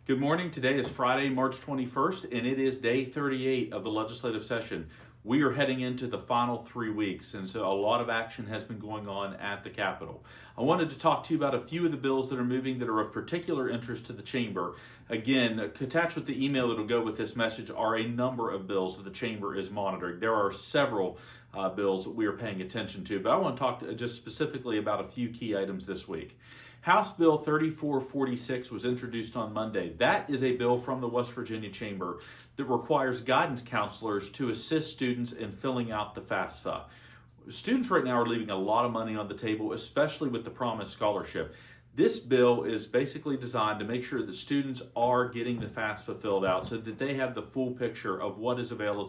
Good morning. Today is Friday, March 21st, and it is day 38 of the legislative session. We are heading into the final 3 weeks, and so a lot of action has been going on at the Capitol. I wanted to talk to you about a few of the bills that are moving that are of particular interest to the Chamber. Again, attached with the email that will go with this message are a number of bills that the Chamber is monitoring. There are several bills that we are paying attention to, but I want to talk just specifically about a few key items this week. House Bill 3446 was introduced on Monday. That is a bill from the West Virginia Chamber that requires guidance counselors to assist students in filling out the FAFSA. Students right now are leaving a lot of money on the table, especially with the Promise Scholarship. This bill is basically designed to make sure that students are getting the FAFSA filled out so that they have the full picture of what is available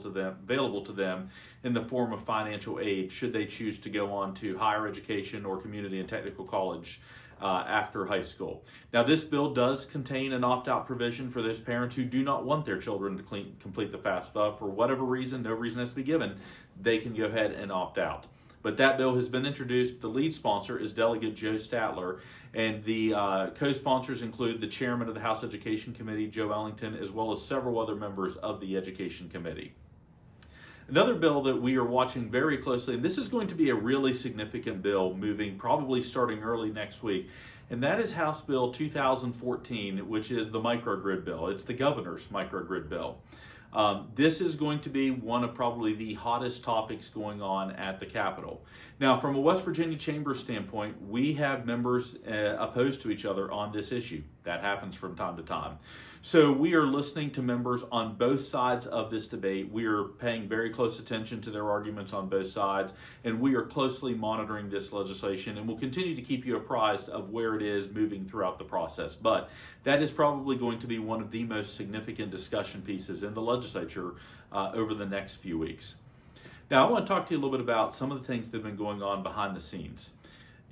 to them in the form of financial aid should they choose to go on to higher education or community and technical college after high school. Now, this bill does contain an opt-out provision for those parents who do not want their children to complete the FAFSA for whatever reason. No reason has to be given. They can go ahead and opt out. But that bill has been introduced. The lead sponsor is Delegate Joe Statler, and the co-sponsors include the chairman of the House Education Committee, Joe Ellington, as well as several other members of the Education Committee. Another bill that we are watching very closely, and this is going to be a really significant bill moving probably starting early next week, and that is House Bill 2014, which is the microgrid bill. It's the governor's microgrid bill. This is going to be one of probably the hottest topics going on at the Capitol. Now, from a West Virginia Chamber standpoint, we have members opposed to each other on this issue. That happens from time to time. So we are listening to members on both sides of this debate. We are paying very close attention to their arguments on both sides, and we are closely monitoring this legislation, and we'll continue to keep you apprised of where it is moving throughout the process. But that is probably going to be one of the most significant discussion pieces in the legislature over the next few weeks. Now, I want to talk to you a little bit about some of the things that have been going on behind the scenes.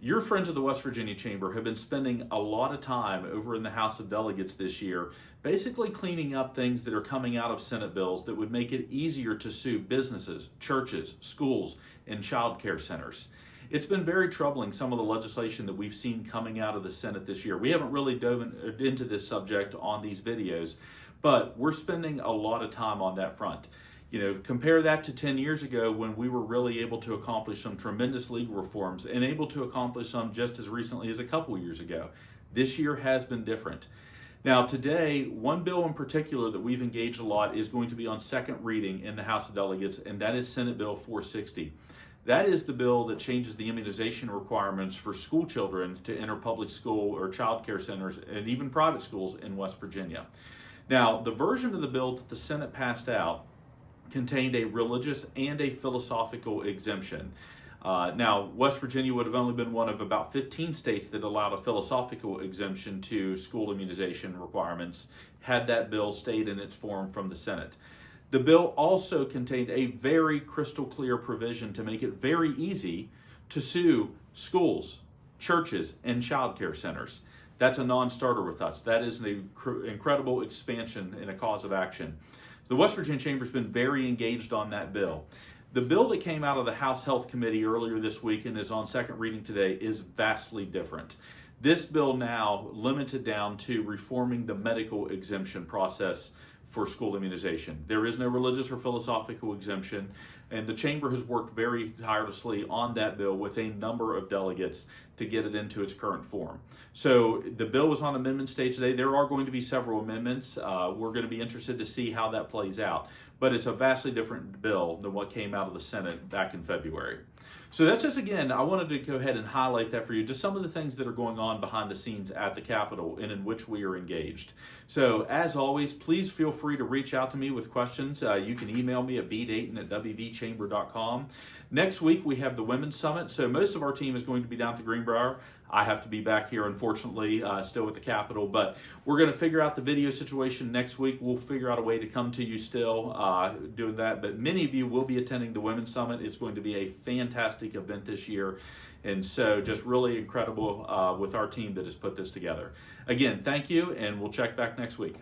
Your friends of the West Virginia Chamber have been spending a lot of time over in the House of Delegates this year, basically cleaning up things that are coming out of Senate bills that would make it easier to sue businesses, churches, schools, and child care centers. It's been very troubling, some of the legislation that we've seen coming out of the Senate this year. We haven't really dove into this subject on these videos, but we're spending a lot of time on that front. You know, compare that to 10 years ago when we were really able to accomplish some tremendous legal reforms and able to accomplish some just as recently as a couple years ago. This year has been different. Now, today, one bill in particular that we've engaged a lot is going to be on second reading in the House of Delegates, and that is Senate Bill 460. That is the bill that changes the immunization requirements for school children to enter public school or child care centers and even private schools in West Virginia. Now, the version of the bill that the Senate passed out contained a religious and a philosophical exemption. Now, West Virginia would have only been one of about 15 states that allowed a philosophical exemption to school immunization requirements had that bill stayed in its form from the Senate. The bill also contained a very crystal clear provision to make it very easy to sue schools, churches, and child care centers. That's a non-starter with us. That is an incredible expansion in a cause of action. The West Virginia Chamber has been very engaged on that bill. The bill that came out of the House Health Committee earlier this week and is on second reading today is vastly different. This bill now limits it down to reforming the medical exemption process for school immunization. There is no religious or philosophical exemption, and the Chamber has worked very tirelessly on that bill with a number of delegates to get it into its current form. So the bill was on amendment stage today. There are going to be several amendments. We're going to be interested to see how that plays out, but it's a vastly different bill than what came out of the Senate back in February. So that's just, again, I wanted to go ahead and highlight that for you, just some of the things that are going on behind the scenes at the Capitol and in which we are engaged. So as always, please feel free to reach out to me with questions. You can email me at bdayton@wvchamber.com. Next week, we have the Women's Summit. So most of our team is going to be down to Greenbrier. I have to be back here, unfortunately, still at the Capitol, but we're going to figure out the video situation next week. We'll figure out a way to come to you still doing that, but many of you will be attending the Women's Summit. It's going to be a fantastic event this year, and so just really incredible with our team that has put this together. Again, thank you, and we'll check back next week.